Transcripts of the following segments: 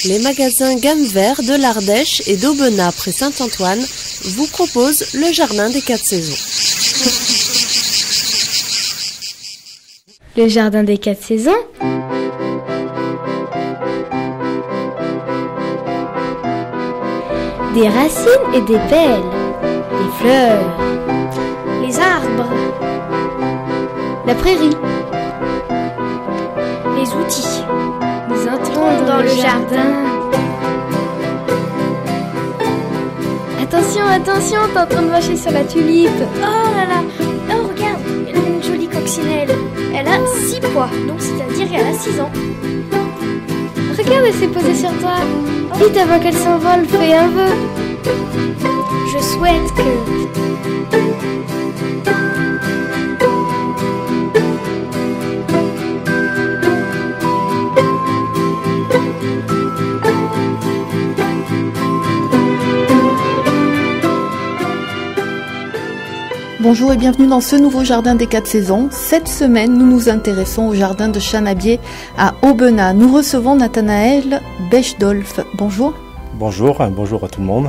Les magasins Gamme Vert de l'Ardèche et d'Aubenas près Saint-Antoine vous proposent le jardin des 4 saisons. Le jardin des 4 saisons. Des racines et des pelles, des fleurs, les arbres, la prairie, les outils. Nous entrons dans le jardin. Attention, attention, t'es en train de marcher sur la tulipe. Oh là là. Oh regarde, elle a une jolie coccinelle. Elle a 6 pois, donc c'est-à-dire qu'elle a 6 ans. Regarde, elle s'est posée sur toi. Vite avant qu'elle s'envole, fais un vœu. Je souhaite que... Bonjour et bienvenue dans ce nouveau jardin des 4 saisons. Cette semaine, nous nous intéressons au jardin de Chanabier à Aubenas. Nous recevons Nathanaël Bechdolf. Bonjour. Bonjour à tout le monde.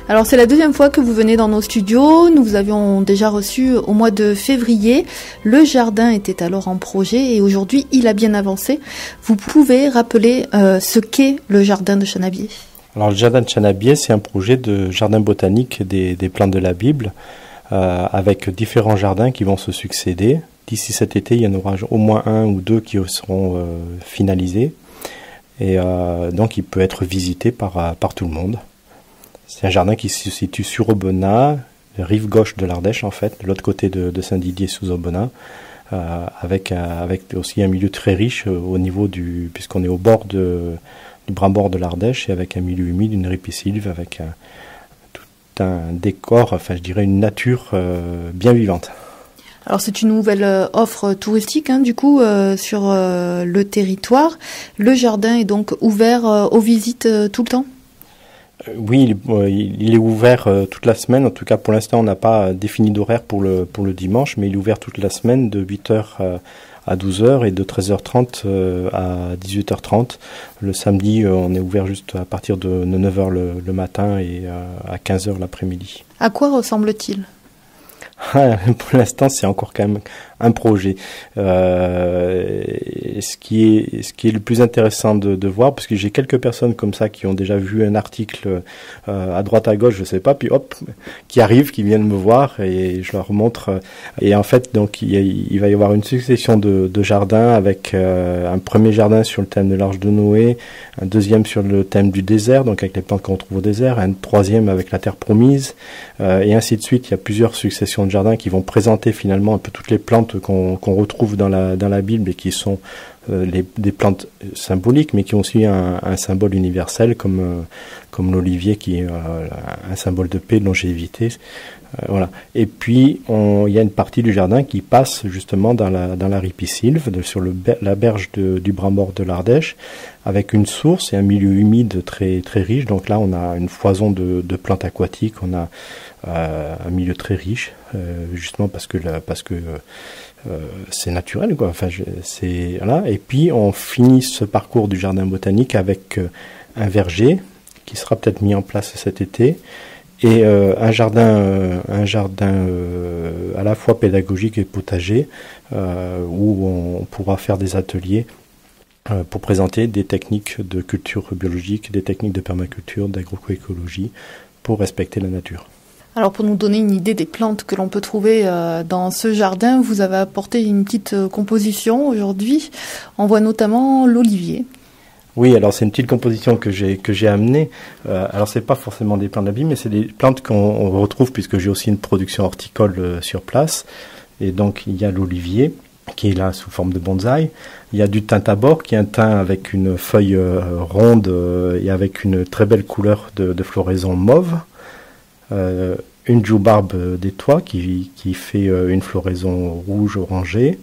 Alors c'est la deuxième fois que vous venez dans nos studios. Nous vous avions déjà reçu au mois de février. Le jardin était alors en projet et aujourd'hui il a bien avancé. Vous pouvez rappeler ce qu'est le jardin de Chanabier? Alors le jardin de Chanabier, c'est un projet de jardin botanique des plantes de la Bible. Avec différents jardins qui vont se succéder. D'ici cet été, il y en aura au moins 1 ou 2 qui seront finalisés. Et donc, il peut être visité par tout le monde. C'est un jardin qui se situe sur Aubenas, rive gauche de l'Ardèche en fait, de l'autre côté de Saint-Didier sous Aubenas, avec aussi un milieu très riche au niveau puisqu'on est au bord du bras-bord de l'Ardèche et avec un milieu humide, une ripisylve, avec un décor, enfin je dirais une nature bien vivante. Alors c'est une nouvelle offre touristique du coup sur le territoire. Le jardin est donc ouvert aux visites tout le temps? Oui, il est ouvert toute la semaine. En tout cas pour l'instant on n'a pas défini d'horaire pour le dimanche, mais il est ouvert toute la semaine de 8h à 12h et de 13h30 à 18h30. Le samedi, on est ouvert juste à partir de 9h le matin et à 15h l'après-midi. À quoi ressemble-t-il ? Pour l'instant, c'est encore quand même un projet. Ce qui est le plus intéressant de voir, parce que j'ai quelques personnes comme ça qui ont déjà vu un article à droite à gauche, je sais pas, puis hop, qui arrivent, qui viennent me voir et je leur montre. Et en fait, donc il va y avoir une succession de jardins avec un premier jardin sur le thème de l'Arche de Noé, un deuxième sur le thème du désert, donc avec les plantes qu'on trouve au désert, un troisième avec la terre promise, et ainsi de suite. Il y a plusieurs successions de jardins qui vont présenter finalement un peu toutes les plantes qu'on retrouve dans la Bible et qui sont des plantes symboliques, mais qui ont aussi un symbole universel comme l'olivier qui est un symbole de paix, de longévité. Voilà. Et puis il y a une partie du jardin qui passe justement dans la ripisylve, sur la berge du bras-mort de l'Ardèche, avec une source et un milieu humide très très riche. Donc là on a une foison de plantes aquatiques, on a un milieu très riche, justement parce que c'est naturel quoi. Enfin c'est voilà. Et puis on finit ce parcours du jardin botanique avec un verger qui sera peut-être mis en place cet été. Et un jardin à la fois pédagogique et potager, où on pourra faire des ateliers pour présenter des techniques de culture biologique, des techniques de permaculture, d'agroécologie, pour respecter la nature. Alors pour nous donner une idée des plantes que l'on peut trouver dans ce jardin, vous avez apporté une petite composition aujourd'hui. On voit notamment l'olivier. Oui, alors c'est une petite composition que j'ai amenée. Alors c'est pas forcément des plantes d'abîme, mais c'est des plantes qu'on retrouve puisque j'ai aussi une production horticole sur place. Et donc il y a l'olivier qui est là sous forme de bonsaï. Il y a du thym tabor qui est un thym avec une feuille ronde et avec une très belle couleur de floraison mauve. Une joubarbe des toits qui fait une floraison rouge orangée.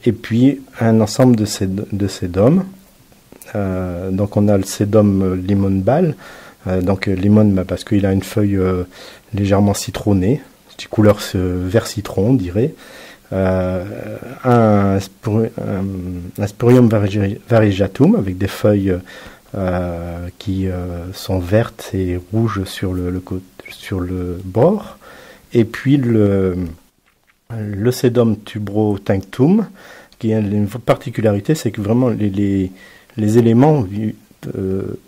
Et puis un ensemble de sédums. Donc on a le sédum limon ball, donc limon parce qu'il a une feuille légèrement citronnée, de couleur vert citron on dirait, un spurium variegatum avec des feuilles qui sont vertes et rouges sur le bord. Et puis le Sedum tuberotinctum, qui a une particularité, c'est que vraiment les éléments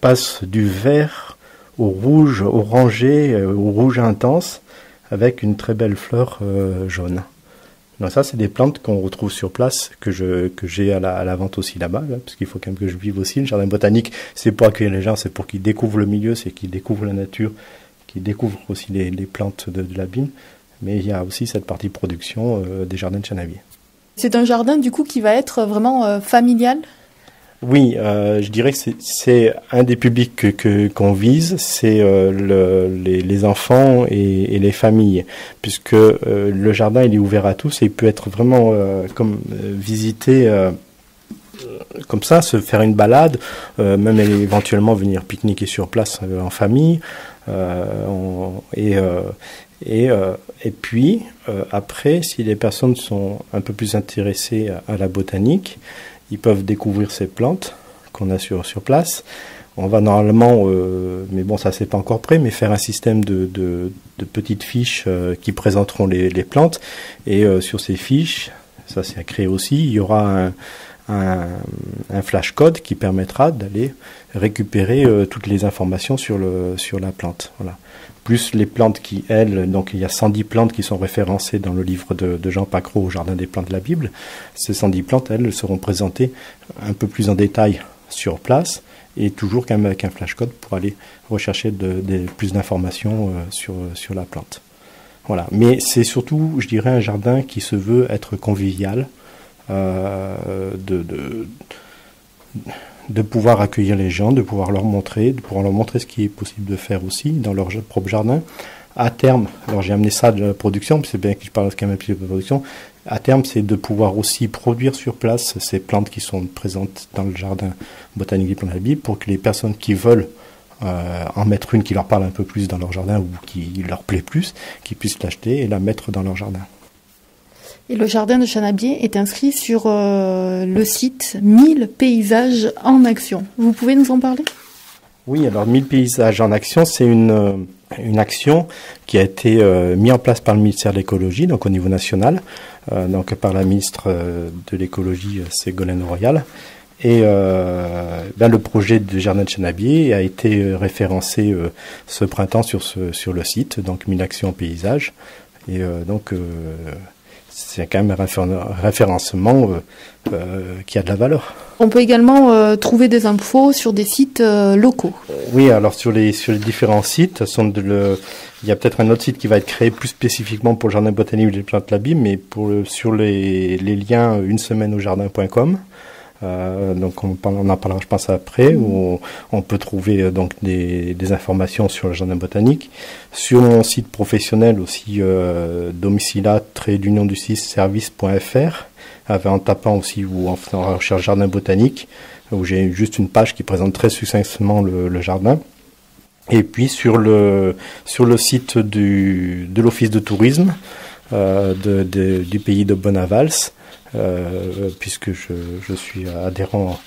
passent du vert au rouge orangé, au rouge intense, avec une très belle fleur jaune. Donc ça, c'est des plantes qu'on retrouve sur place, que j'ai à la vente aussi là-bas, parce qu'il faut quand même que je vive aussi. Le jardin botanique, c'est pour accueillir les gens, c'est pour qu'ils découvrent le milieu, c'est qu'ils découvrent la nature, qu'ils découvrent aussi les plantes de l'abîme. Mais il y a aussi cette partie production des jardins de Chanabier. C'est un jardin du coup qui va être vraiment familial ? Oui, je dirais que c'est un des publics qu'on vise, c'est les enfants et les familles, puisque le jardin il est ouvert à tous et il peut être vraiment visité comme ça, se faire une balade, même éventuellement venir pique-niquer sur place en famille, et puis après, si les personnes sont un peu plus intéressées à la botanique, ils peuvent découvrir ces plantes qu'on a sur place. On va normalement, mais bon, ça c'est pas encore prêt, mais faire un système de petites fiches qui présenteront les plantes. Et sur ces fiches, ça c'est à créer aussi, il y aura un flash code qui permettra d'aller récupérer toutes les informations sur la plante. Voilà. Plus les plantes qui, elles, donc il y a 110 plantes qui sont référencées dans le livre de Jean Pacreau au Jardin des plantes de la Bible. Ces 110 plantes, elles, seront présentées un peu plus en détail sur place et toujours quand même avec un flash code pour aller rechercher plus d'informations sur la plante. Voilà. Mais c'est surtout, je dirais, un jardin qui se veut être convivial, de pouvoir accueillir les gens, de pouvoir leur montrer ce qui est possible de faire aussi dans leur propre jardin. À terme, alors j'ai amené ça de la production, puis c'est bien que je parle quand même un petit peu de production, à terme c'est de pouvoir aussi produire sur place ces plantes qui sont présentes dans le jardin botanique des plantes de la Bible pour que les personnes qui veulent en mettre une qui leur parle un peu plus dans leur jardin ou qui leur plaît plus, qui puissent l'acheter et la mettre dans leur jardin. Et le jardin de Chanabier est inscrit sur le site 1000 paysages en action. Vous pouvez nous en parler ? Oui, alors 1000 paysages en action, c'est une action qui a été mise en place par le ministère de l'écologie, donc au niveau national, donc par la ministre de l'écologie, Ségolène Royal. Et le projet du jardin de Chanabier a été référencé ce printemps sur le site, donc 1000 actions paysages. Et c'est quand même un référencement qui a de la valeur. On peut également trouver des infos sur des sites locaux. Oui, alors sur les différents sites, il y a peut-être un autre site qui va être créé plus spécifiquement pour le jardin botanique des plantes de la Bible, mais sur les liens unesemaine-au-jardin.com. Donc on en parlera je pense après, où on peut trouver donc des informations sur le jardin botanique. Sur mon site professionnel aussi, domicilat-service.fr, en tapant aussi ou en faisant en recherche jardin botanique, où j'ai juste une page qui présente très succinctement le jardin. Et puis sur le site de l'office de tourisme du pays de Bonavals, puisque je suis adhérent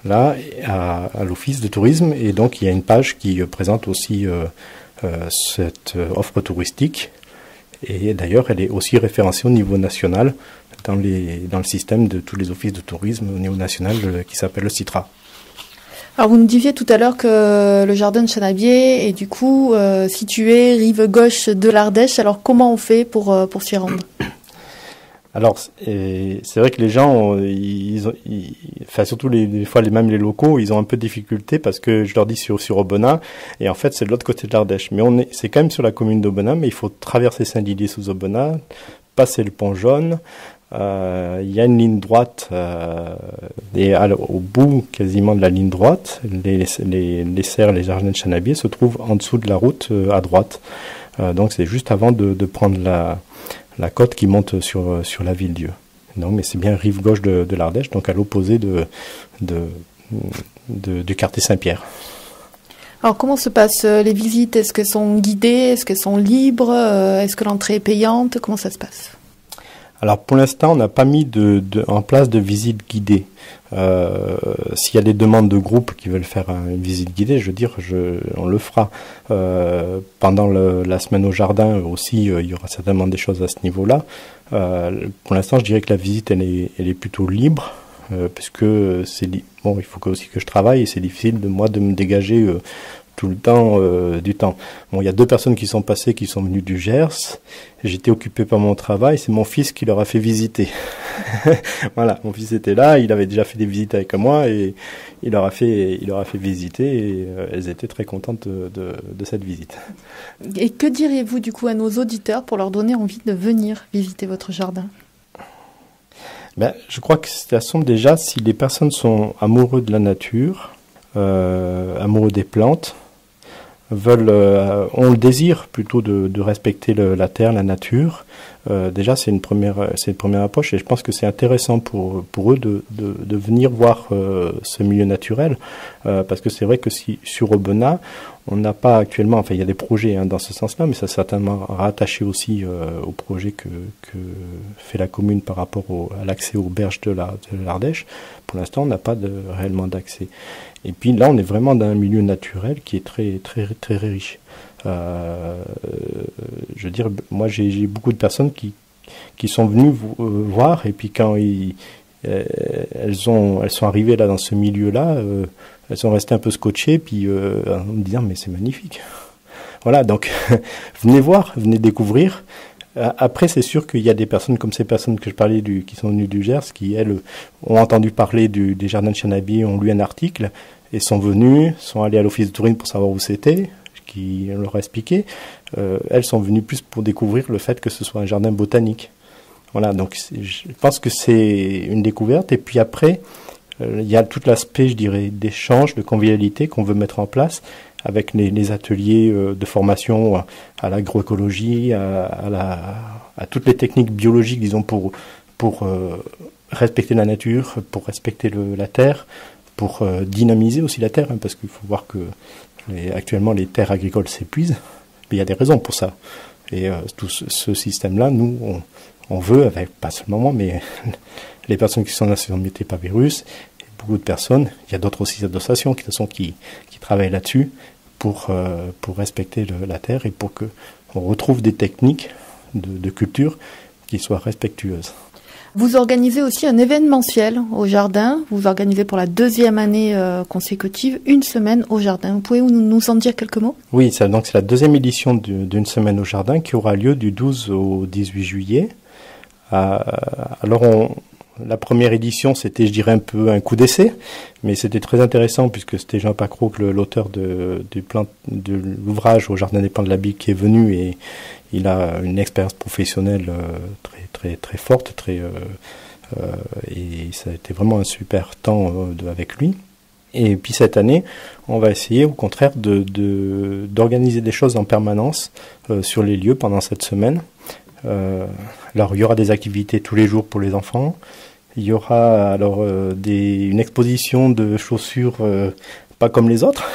là à l'office de tourisme, et donc il y a une page qui présente aussi cette offre touristique, et d'ailleurs elle est aussi référencée au niveau national dans le système de tous les offices de tourisme au niveau national qui s'appelle le CITRA. Alors vous nous disiez tout à l'heure que le jardin de Chanabier est du coup situé rive gauche de l'Ardèche. Alors comment on fait pour s'y rendre ? Alors c'est vrai que les gens, surtout des fois même les locaux, ils ont un peu de difficulté parce que je leur dis sur Aubenas, et en fait c'est de l'autre côté de l'Ardèche. Mais c'est quand même sur la commune d'Aubenas, mais il faut traverser Saint-Didier sous Aubenas, passer le pont jaune. Il y a une ligne droite et au bout quasiment de la ligne droite, les serres, les jardins de Chanabier se trouvent en dessous de la route à droite. Donc c'est juste avant de prendre la côte qui monte sur la Ville-Dieu. Non, mais c'est bien rive gauche de l'Ardèche, donc à l'opposé du quartier Saint-Pierre. Alors comment se passent les visites ? Est-ce qu'elles sont guidées ? Est-ce qu'elles sont libres ? Est-ce que l'entrée est payante ? Comment ça se passe ? Alors pour l'instant, on n'a pas mis en place de visite guidée. S'il y a des demandes de groupes qui veulent faire une visite guidée, je veux dire, on le fera. Pendant la semaine au jardin aussi, il y aura certainement des choses à ce niveau-là. Pour l'instant, je dirais que la visite, elle est plutôt libre, puisque il faut aussi que je travaille et c'est difficile de me dégager tout le temps du temps. Bon, il y a 2 personnes qui sont passées, qui sont venues du Gers. J'étais occupé par mon travail, c'est mon fils qui leur a fait visiter. Voilà, mon fils était là, il avait déjà fait des visites avec moi et il leur a fait visiter et elles étaient très contentes de cette visite. Et que diriez-vous du coup à nos auditeurs pour leur donner envie de venir visiter votre jardin? Je crois que de toute façon, déjà, si les personnes sont amoureux de la nature, amoureux des plantes, ont le désir plutôt de respecter la terre, la nature. Déjà, c'est une première approche et je pense que c'est intéressant pour eux de venir voir ce milieu naturel, parce que c'est vrai que sur Aubenas, on n'a pas actuellement, enfin il y a des projets dans ce sens-là, mais ça certainement rattaché aussi au projet que fait la commune par rapport à l'accès aux berges de l'Ardèche. Pour l'instant, on n'a pas réellement d'accès. Et puis là, on est vraiment dans un milieu naturel qui est très très très riche. Je veux dire, moi j'ai beaucoup de personnes qui sont venues voir et puis quand elles sont arrivées là dans ce milieu-là, elles sont restées un peu scotchées puis en me disant mais c'est magnifique. Voilà, donc venez voir, venez découvrir. Après, c'est sûr qu'il y a des personnes comme ces personnes que je parlais qui sont venues du Gers, qui elles ont entendu parler des jardins de Chanabier, ont lu un article et sont venues, sont allées à l'office de tourisme pour savoir où c'était, qui leur a expliqué. Elles sont venues plus pour découvrir le fait que ce soit un jardin botanique. Voilà, donc je pense que c'est une découverte. Et puis après, il y a tout l'aspect, je dirais, d'échange, de convivialité qu'on veut mettre en place avec les ateliers de formation à l'agroécologie, à toutes les techniques biologiques, disons, pour respecter la nature, pour respecter la terre, pour dynamiser aussi la terre, parce qu'il faut voir que actuellement les terres agricoles s'épuisent, mais il y a des raisons pour ça. Et tout ce système-là, nous, on veut, avec pas seulement moi, mais les personnes qui sont dans l'association Mété Pas Virus, beaucoup de personnes, il y a d'autres aussi associations qui travaillent là-dessus pour respecter la terre et pour qu'on retrouve des techniques de culture qui soient respectueuses. Vous organisez aussi un événementiel au jardin. Vous organisez pour la 2e année consécutive une semaine au jardin. Vous pouvez nous en dire quelques mots? Oui, donc c'est la 2e édition d'une semaine au jardin qui aura lieu du 12 au 18 juillet. Alors la première édition, c'était, je dirais, un peu un coup d'essai, mais c'était très intéressant puisque c'était Jean Pacroc, l'auteur de l'ouvrage au Jardin des Plants de la Bique, qui est venu et il a une expérience professionnelle très très très forte, et ça a été vraiment un super temps avec lui. Et puis cette année, on va essayer au contraire d'organiser des choses en permanence sur les lieux pendant cette semaine. Alors il y aura des activités tous les jours pour les enfants. Il y aura alors une exposition de chaussures pas comme les autres,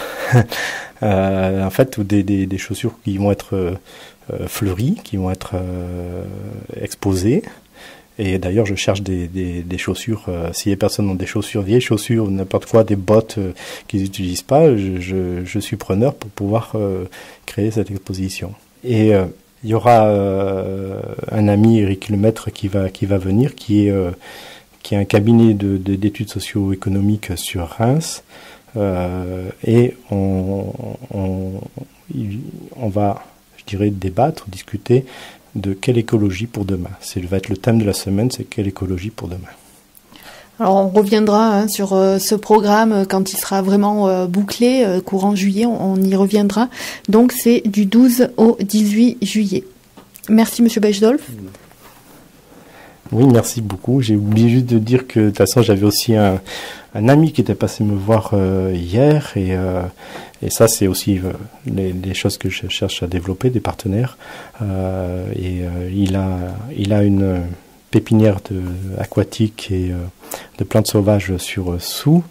en fait, ou des chaussures qui vont être fleuries, qui vont être exposées. Et d'ailleurs, je cherche des chaussures. Si les personnes ont des chaussures, vieilles chaussures, n'importe quoi, des bottes qu'ils n'utilisent pas, je suis preneur pour pouvoir créer cette exposition. Et il y aura un ami, Eric Lemaître, qui va venir, qui est un cabinet d'études socio-économiques sur Reims. Et on va, je dirais, débattre, discuter de quelle écologie pour demain. Va être le thème de la semaine, c'est quelle écologie pour demain. Alors on reviendra sur ce programme quand il sera vraiment bouclé, courant juillet, on y reviendra. Donc c'est du 12 au 18 juillet. Merci Monsieur Bechdolf. Oui, merci beaucoup. J'ai oublié juste de dire que de toute façon j'avais aussi un ami qui était passé me voir hier et ça c'est aussi les choses que je cherche à développer, des partenaires. Il a une pépinière aquatique et de plantes sauvages sur Soux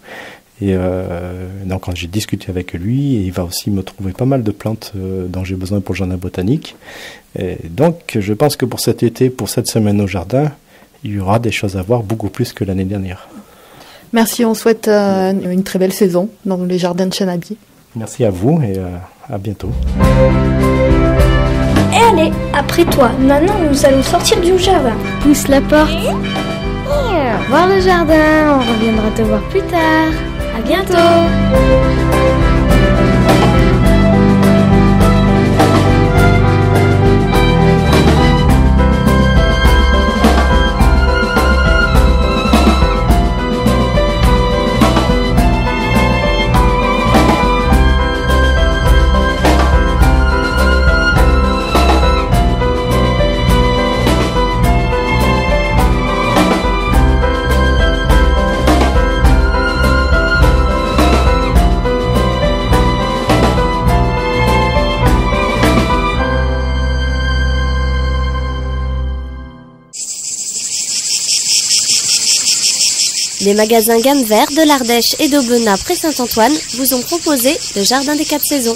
Et donc quand j'ai discuté avec lui, il va aussi me trouver pas mal de plantes dont j'ai besoin pour le jardin botanique. Et donc je pense que pour cet été, pour cette semaine au jardin, il y aura des choses à voir beaucoup plus que l'année dernière. Merci, on souhaite une très belle saison dans les jardins de Chanabier. Merci à vous et à bientôt. Et allez, après toi, maintenant nous allons sortir du jardin. Pousse la porte. Voir le jardin, on reviendra te voir plus tard. À bientôt. Les magasins gamme vert de l'Ardèche et d'Aubenas près Saint-Antoine vous ont proposé le jardin des 4 saisons.